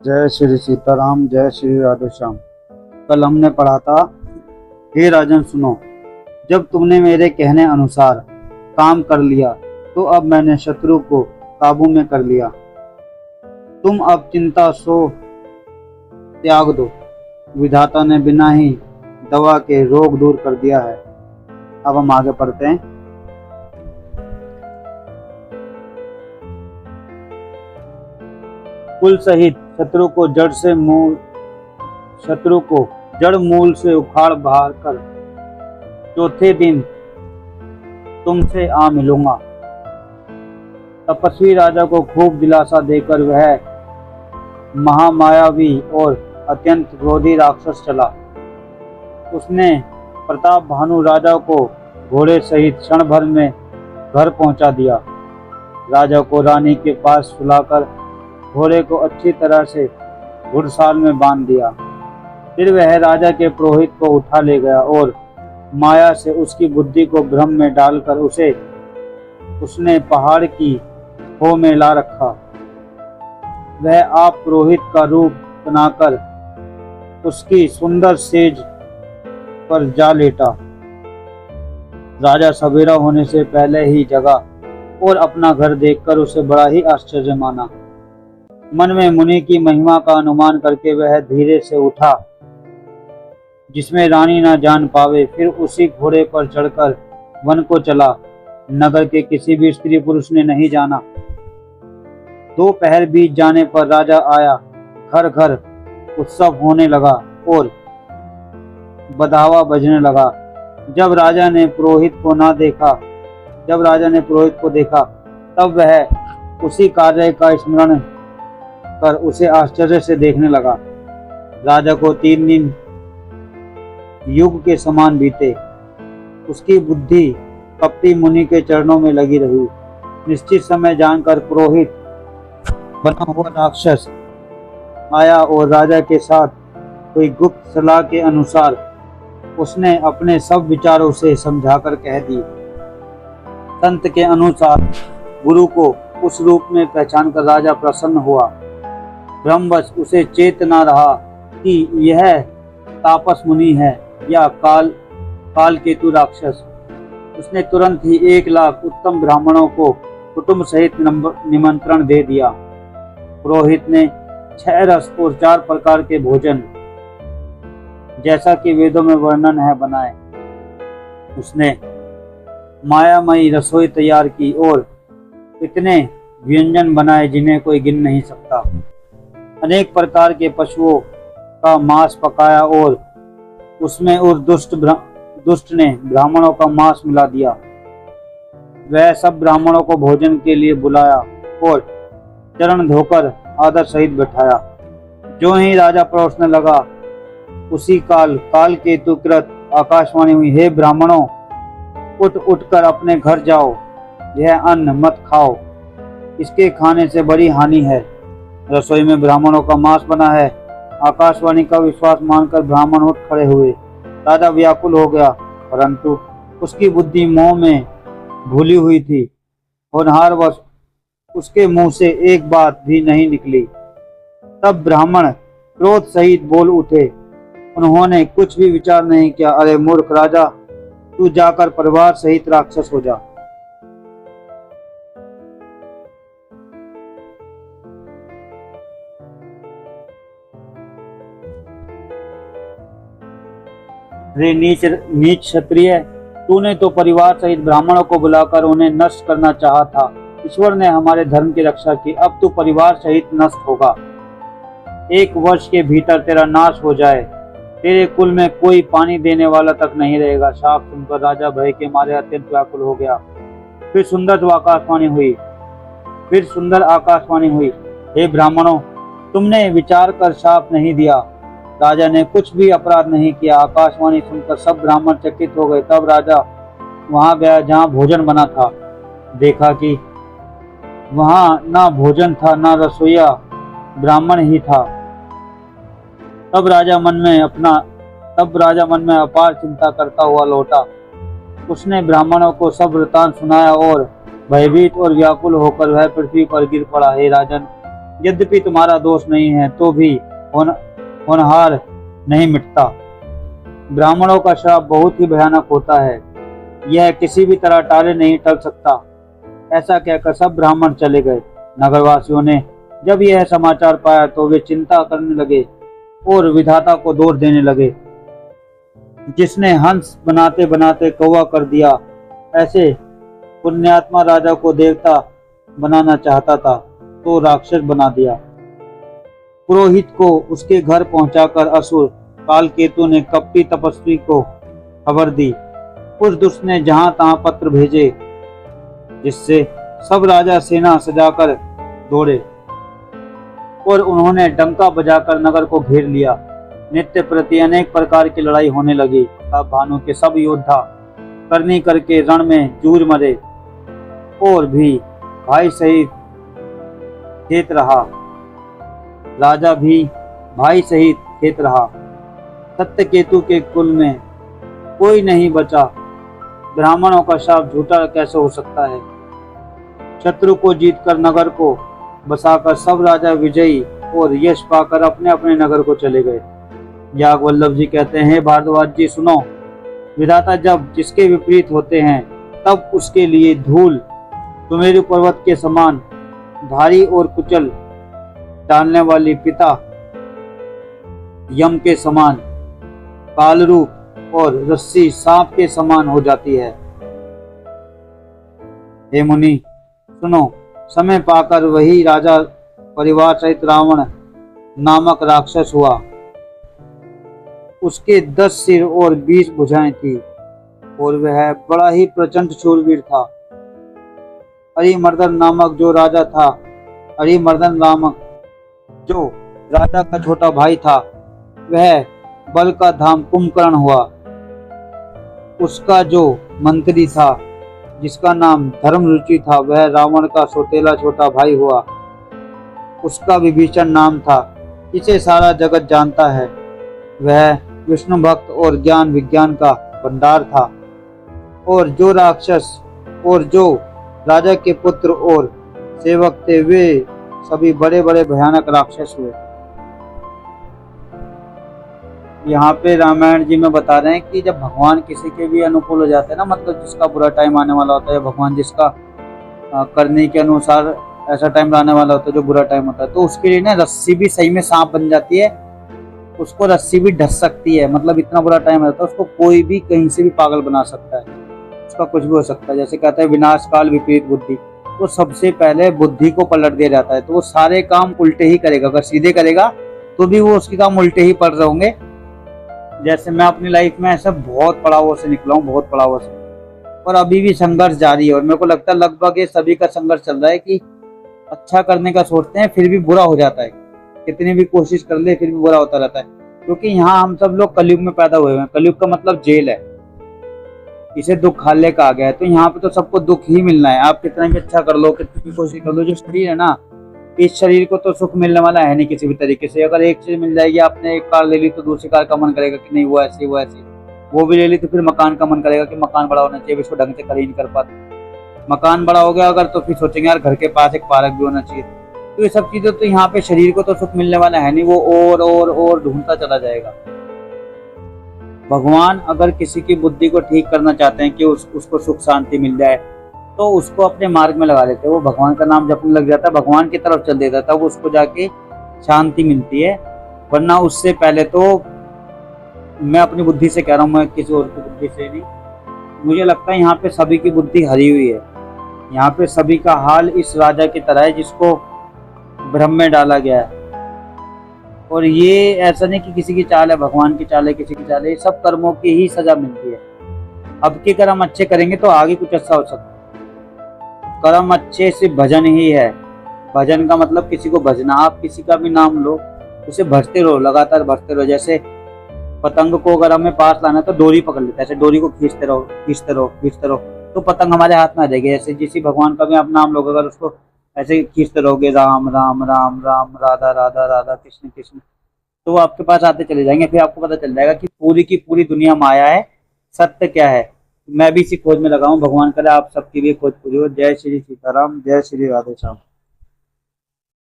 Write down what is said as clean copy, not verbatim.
जय श्री सीताराम, जय श्री राधे श्याम। कल हमने पढ़ा था, हे राजन सुनो, जब तुमने मेरे कहने अनुसार काम कर लिया तो अब मैंने शत्रु को काबू में कर लिया। तुम अब चिंता सो त्याग दो। विधाता ने बिना ही दवा के रोग दूर कर दिया है। अब हम आगे पढ़ते हैं। कुल सहित शत्रु को जड़ मूल से उखाड़ बहार कर चौथे दिन तुमसे आ मिलूंगा। तपस्वी राजा को खूब दिलासा देकर वह महामायावी और अत्यंत क्रोधी राक्षस चला। उसने प्रताप भानु राजा को घोड़े सहित क्षण भर में घर पहुंचा दिया। राजा को रानी के पास सुलाकर घोड़े को अच्छी तरह से घुड़साल में बांध दिया। फिर वह राजा के पुरोहित को उठा ले गया और माया से उसकी बुद्धि को भ्रम में डालकर उसने पहाड़ की खो में ला रखा। वह आप पुरोहित का रूप बनाकर उसकी सुंदर सेज पर जा लेटा। राजा सवेरा होने से पहले ही जगा और अपना घर देखकर उसे बड़ा ही आश्चर्य माना। मन में मुनि की महिमा का अनुमान करके वह धीरे से उठा जिसमें रानी ना जान पावे। फिर उसी घोड़े पर चढ़कर वन को चला। नगर के किसी भी स्त्री पुरुष ने नहीं जाना। दोपहर बीत जाने पर राजा आया। घर घर उत्सव होने लगा और बधावा बजने लगा। जब राजा ने पुरोहित को देखा तब वह उसी कार्य का स्मरण कर उसे आश्चर्य से देखने लगा। राजा को 3 दिन युग के समान बीते। उसकी बुद्धि कपटी मुनि के चरणों में लगी रही। निश्चित समय जानकर पुरोहित बना हुआ राक्षस आया और राजा के साथ कोई गुप्त सलाह के अनुसार उसने अपने सब विचारों से समझाकर कह दी। संत के अनुसार गुरु को उस रूप में पहचान कर राजा प्रसन्न हुआ। ब्रह्मवश उसे चेत न रहा कि यह तापस मुनि है या काल केतु राक्षस। उसने तुरंत ही 1 लाख उत्तम ब्राह्मणों को कुटुंब सहित निमंत्रण दे दिया। पुरोहित ने 6 रस और 4 प्रकार के भोजन जैसा कि वेदों में वर्णन है बनाए। उसने मायामयी रसोई तैयार की और इतने व्यंजन बनाए जिन्हें कोई गिन नहीं सकता। अनेक प्रकार के पशुओं का मांस पकाया और उसमें और दुष्ट ने ब्राह्मणों का मांस मिला दिया। वह सब ब्राह्मणों को भोजन के लिए बुलाया और चरण धोकर आदर सहित बैठाया। जो ही राजा परोसने लगा उसी काल केतुकृत आकाशवाणी हुई, हे ब्राह्मणों, उठकर अपने घर जाओ। यह अन्न मत खाओ, इसके खाने से बड़ी हानि है। रसोई में ब्राह्मणों का मांस बना है। आकाशवाणी का विश्वास मानकर ब्राह्मण उठ खड़े हुए। राजा व्याकुल हो गया, परंतु उसकी बुद्धि मोह में भूली हुई थी। होनहारवश उसके मुंह से एक बात भी नहीं निकली। तब ब्राह्मण क्रोध सहित बोल उठे। उन्होंने कुछ भी विचार नहीं किया। अरे मूर्ख राजा, तू जाकर परिवार सहित राक्षस हो जा। रे नीच क्षत्रिय, तूने तो परिवार सहित ब्राह्मणों को बुलाकर उन्हें नष्ट करना चाहा था। ईश्वर ने हमारे धर्म की रक्षा की, अब तू परिवार सहित नष्ट होगा। 1 वर्ष के भीतर तेरा नाश हो जाए। तेरे कुल में कोई पानी देने वाला तक नहीं रहेगा। शाप सुनकर राजा भय के मारे अत्यंत व्याकुल हो गया। फिर सुंदर आकाशवाणी हुई, हे ब्राह्मणों, तुमने विचार कर शाप नहीं दिया। राजा ने कुछ भी अपराध नहीं किया। आकाशवाणी सुनकर सब ब्राह्मण चकित हो गए। तब राजा वहां गया जहां भोजन बना था। देखा कि वहां ना भोजन था ना रसोईया ब्राह्मण ही था। तब राजा मन में अपार चिंता करता हुआ लौटा। उसने ब्राह्मणों को सब वृतांत सुनाया और भयभीत और व्याकुल होकर वह पृथ्वी पर गिर पड़ा। हे राजन, यद्यपि तुम्हारा दोष नहीं है तो भी होनहार नहीं मिटता। ब्राह्मणों का श्राप बहुत ही भयानक होता है, यह किसी भी तरह टाले नहीं टल सकता। ऐसा कहकर सब ब्राह्मण चले गए। नगरवासियों ने जब यह समाचार पाया तो वे चिंता करने लगे और विधाता को दोष देने लगे, जिसने हंस बनाते बनाते कौवा कर दिया। ऐसे पुण्यात्मा राजा को देवता बनाना चाहता था तो राक्षस बना दिया। पुरोहित को उसके घर पहुंचाकर असुर कालकेतु ने कपटी तपस्वी को खबर दी। उस दुष्ट ने जहां तहां पत्र भेजे, जिससे सब राजा सेना सजाकर दौड़े और उन्होंने डंका बजाकर नगर को घेर लिया। नित्य प्रति अनेक प्रकार की लड़ाई होने लगी। तब भानु के सब योद्धा करनी करके रण में जूझ मरे और भी भाई सहित खेत रहा। राजा भी भाई सहित खेत रहा। सत्यकेतु के कुल में कोई नहीं बचा। ब्राह्मणों का शाप झूठा कैसे हो सकता है। शत्रु को जीतकर नगर को बसाकर सब राजा विजयी और यश पाकर अपने अपने नगर को चले गए। याज्ञवल्लभ जी कहते हैं, भारद्वाज जी सुनो, विधाता जब जिसके विपरीत होते हैं तब उसके लिए धूल सुमेरु पर्वत के समान भारी और कुचल डालने वाली पिता यम के समान कालरूप और रस्सी सांप के समान हो जाती है। हे मुनि सुनो, समय पाकर वही राजा परिवार सहित रावण नामक राक्षस हुआ। उसके 10 सिर और 20 भुजाएं थी और वह बड़ा ही प्रचंड शूरवीर था। हरिमर्दन नामक जो राजा था, हरिमर्दन नामक जो राजा का छोटा भाई था, वह बल का धाम कुंभकर्ण हुआ। उसका जो मंत्री था, जिसका नाम धर्मरुचि था, वह रावण का सौतेला छोटा भाई हुआ। उसका विभीषण नाम था। इसे सारा जगत जानता है। वह विष्णु भक्त और ज्ञान विज्ञान का भंडार था। और जो राक्षस और जो राजा के पुत्र और सेवक थे, वे सभी बड़े बड़े भयानक राक्षस हुए। यहाँ पे रामायण जी में बता रहे हैं कि जब भगवान किसी के भी अनुकूल हो जाते हैं ना, मतलब जिसका बुरा टाइम आने वाला होता है, भगवान जिसका करने के अनुसार ऐसा टाइम आने वाला होता है जो बुरा टाइम होता है, तो उसके लिए ना रस्सी भी सही में सांप बन जाती है। उसको रस्सी भी ढस सकती है। मतलब इतना बुरा टाइम रहता है, उसको कोई भी कहीं से भी पागल बना सकता है। उसका कुछ भी हो सकता है। जैसे कहते हैं विनाश काल विपरीत बुद्धि, तो सबसे पहले बुद्धि को पलट दिया जाता है। तो वो सारे काम उल्टे ही करेगा। अगर सीधे करेगा तो भी वो उसके काम उल्टे ही पड़ रहे होंगे। जैसे मैं अपनी लाइफ में ऐसा बहुत पड़ावों से निकला हूँ, बहुत पड़ावों से, और अभी भी संघर्ष जारी है। और मेरे को लगता है लगभग ये सभी का संघर्ष चल रहा है कि अच्छा करने का सोचते हैं फिर भी बुरा हो जाता है। कितनी भी कोशिश कर ले फिर भी बुरा होता रहता है। क्योंकि यहाँ हम सब लोग कलयुग में पैदा हुए हैं। कलयुग का मतलब जेल है। इसे दुख हाले कहा गया है। तो यहाँ पे तो सबको दुख ही मिलना है। आप कितना भी अच्छा कर लो, कितनी भी कोशिश कर लो, जो शरीर है ना, इस शरीर को तो सुख मिलने वाला है नहीं किसी भी तरीके से। अगर एक चीज मिल जाएगी, आपने एक कार ले ली तो दूसरी कार का मन करेगा कि नहीं वो ऐसी वो ऐसी। वो भी ले ली तो फिर मकान का मन करेगा कि मकान बड़ा होना चाहिए, इसको ढंग से कर ही नहीं कर पाते। मकान बड़ा हो गया अगर तो फिर सोचेंगे यार घर के पास एक पार्क भी होना चाहिए। तो ये सब चीजें तो यहाँ पे शरीर को तो सुख मिलने वाला है नहीं, वो और ढूंढता चला जाएगा। भगवान अगर किसी की बुद्धि को ठीक करना चाहते हैं कि उसको सुख शांति मिल जाए, तो उसको अपने मार्ग में लगा लेते हैं। वो भगवान का नाम जपने लग जाता है, भगवान की तरफ चल देता है, तब उसको जाके शांति मिलती है। वरना उससे पहले तो मैं अपनी बुद्धि से कह रहा हूँ, मैं किसी और की बुद्धि से नहीं। मुझे लगता है यहाँ पे सभी की बुद्धि हरी हुई है। यहाँ पे सभी का हाल इस राजा की तरह है जिसको भ्रम में डाला गया है। और ये ऐसा नहीं कि किसी की चाल है, भगवान की चाल है, किसी की चाल है। ये सब कर्मों की ही सजा मिलती है। अब के कर्म अच्छे करेंगे तो आगे कुछ अच्छा हो सकता है। कर्म अच्छे सिर्फ भजन ही है। भजन का मतलब किसी को भजना। आप किसी का भी नाम लो, उसे भजते रहो, लगातार भजते रहो। जैसे पतंग को अगर हमें पास लाना है तो डोरी पकड़ लेते हैं, ऐसे डोरी को खींचते रहो खींचते रहो खींचते रहो, तो पतंग हमारे हाथ में आ जाएगी। जैसे जिस भगवान का भी आप नाम लोगे, अगर उसको ऐसे खींचते रहोगे, राम राम राम राम, राधा राधा राधा, कृष्ण कृष्ण, तो वो आपके पास आते चले जाएंगे। फिर आपको पता चल जाएगा कि पूरी की पूरी दुनिया माया है, सत्य क्या है। मैं भी इसी खोज में लगा हूँ। भगवान करे आप सबकी भी खोज पूरी हो। जय श्री सीताराम, जय श्री राधे श्याम।